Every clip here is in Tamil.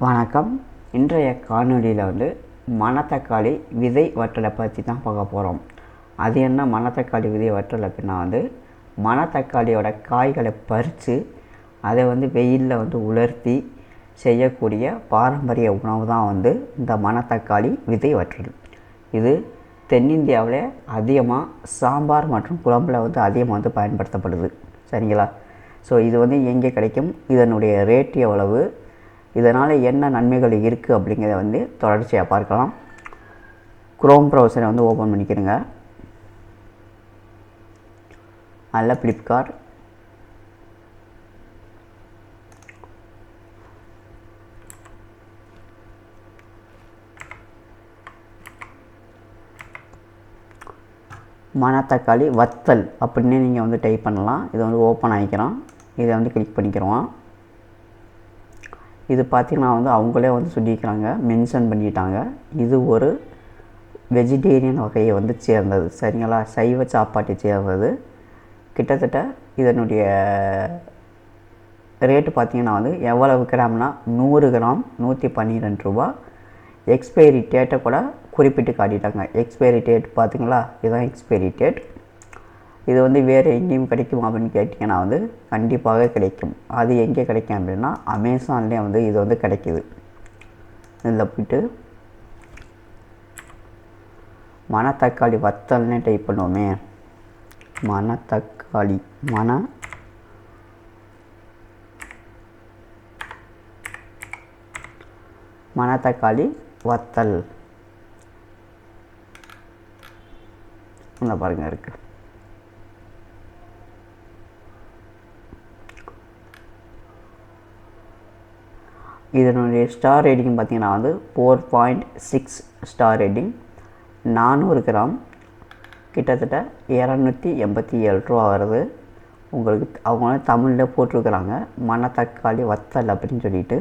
வணக்கம். இன்றைய காணொலியில் மணத்தக்காளி விதை வற்றலை பற்றி தான் பார்க்க போகிறோம். அது என்ன மணத்தக்காளி விதை வற்றல் அப்படின்னா மணத்தக்காளியோட காய்களை பறித்து அதை வெயிலில் உலர்த்தி செய்யக்கூடிய பாரம்பரிய உணவு தான் இந்த மணத்தக்காளி விதை வற்றல். இது தென்னிந்தியாவில் அதிகமாக சாம்பார் மற்றும் குழம்புல அதிகமாக பயன்படுத்தப்படுது. சரிங்களா? ஸோ இது எங்கே கிடைக்கும், இதனுடைய ரேட் எவ்வளவு, இதனால் என்ன நன்மைகள் இருக்குது அப்படிங்கிறத தொடர்ச்சியாக பார்க்கலாம். குரோம் ப்ரௌசரை ஓப்பன் பண்ணிக்கிறங்க. அதில் ஃப்ளிப்கார்ட், மணத்தக்காளி வத்தல் அப்படின்னு நீங்கள் டைப் பண்ணலாம். இதை ஓப்பன் ஆகிக்கிறோம். இதை கிளிக் பண்ணிக்கிறோம். இது பார்த்திங்கன்னா அவங்களே சொல்லிக்கிறாங்க, மென்ஷன் பண்ணிட்டாங்க. இது ஒரு வெஜிடேரியன் வகையை சேர்ந்தது. சரிங்களா? சைவ சாப்பாட்டை சேர்ந்தது. கிட்டத்தட்ட இதனுடைய ரேட்டு பார்த்திங்கன்னா எவ்வளவு கிராம்னா 100 கிராம் 112 ரூபா. எக்ஸ்பைரி டேட்டை கூட குறிப்பிட்டு காட்டிட்டாங்க. எக்ஸ்பைரி டேட் பார்த்திங்களா, இதுதான் எக்ஸ்பைரி டேட். இது வேறு எங்கேயும் கிடைக்கும் அப்படின்னு கேட்டிங்கன்னா கண்டிப்பாக கிடைக்கும். அது எங்கே கிடைக்கும் அப்படின்னா அமேசான்லேயே இது கிடைக்கிது. இதில் போய்ட்டு மணத்தக்காளி வத்தல்னே டைப் பண்ணுவோமே. மணத்தக்காளி மணத்தக்காளி வத்தல் இந்த பாருங்கள் இருக்குது. இதனுடைய ஸ்டார் ரேட்டிங் பார்த்திங்கன்னா 4.6 ஸ்டார் ரேட்டிங். 400 கிராம் கிட்டத்தட்ட 287 ரூபா வருது. உங்களுக்கு அவங்க தமிழில் போட்டிருக்கிறாங்க மணத்தக்காளி வத்தல் அப்படின்னு சொல்லிட்டு.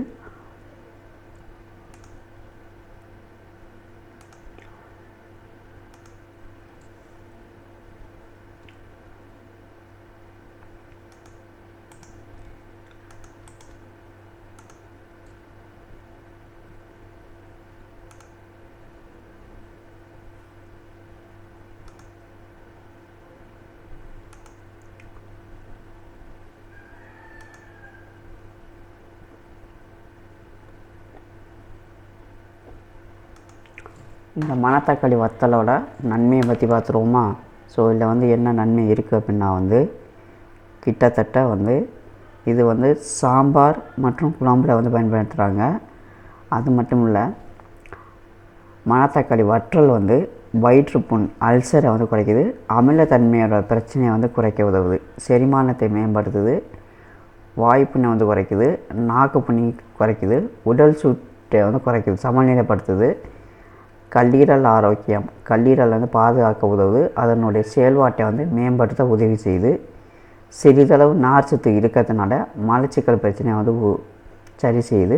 இந்த மணத்தக்காளி வத்தலோட நன்மையை பற்றி பார்த்துருவோமா? ஸோ இதில் என்ன நன்மை இருக்குது அப்படின்னா கிட்டத்தட்ட இது சாம்பார் மற்றும் குழம்புல பயன்படுத்துகிறாங்க. அது மட்டும் இல்லை, மணத்தக்காளி வற்றல் வயிற்றுப்புண் அல்சரை குறைக்குது. அமிலத்தன்மையோட பிரச்சனையை குறைக்க உதவுது. செரிமானத்தை மேம்படுத்துது. வாய்ப்புண்ணை குறைக்குது. நாக்கு புண்ணி குறைக்குது. உடல் சூட்டை குறைக்குது, சமநிலைப்படுத்துது. கல்லீரல் ஆரோக்கியம், கல்லீரல் பாதுகாக்க உதவுது. அதனுடைய செயல்பாட்டை மேம்படுத்த உதவி செய்யுது. சிறிதளவு நார்ச்சத்து இருக்கிறதுனால மலச்சிக்கல் பிரச்சனையை சரி செய்யுது.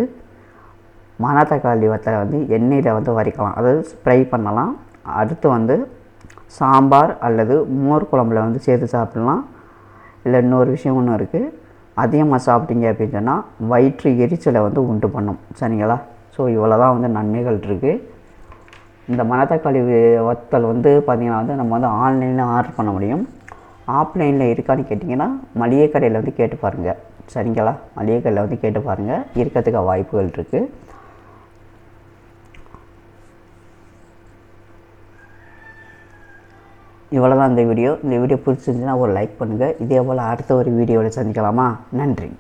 மணத்தக்காளி வத்தலை எண்ணெயில் வறுக்கலாம், அதாவது ஸ்ப்ரை பண்ணலாம். அடுத்து சாம்பார் அல்லது மோர் குழம்புல சேர்த்து சாப்பிட்லாம். இல்லை இன்னொரு விஷயம் ஒன்று இருக்குது, அதிகமாக சாப்பிட்டீங்க அப்படின்னு சொன்னால் வயிற்று எரிச்சலை உண்டு பண்ணும். சரிங்களா? ஸோ இவ்வளோ தான் நன்மைகள் இருக்குது. இந்த மணத்தக்காளி வத்தல் பார்த்திங்கன்னா நம்ம ஆன்லைனில் ஆர்டர் பண்ண முடியும். ஆஃப்லைனில் இருக்கான்னு கேட்டிங்கன்னா மளிகை கடையில் கேட்டு பாருங்கள். சரிங்களா? மளிகை கடையில் கேட்டு பாருங்கள், இருக்கிறதுக்கு வாய்ப்புகள் இருக்குது. இவ்வளோ தான் இந்த வீடியோ. இந்த வீடியோ பிடிச்சிருந்துச்சுன்னா ஒரு லைக் பண்ணுங்கள். இதே போல் அடுத்த ஒரு வீடியோவில் சந்திக்கலாமா? நன்றி.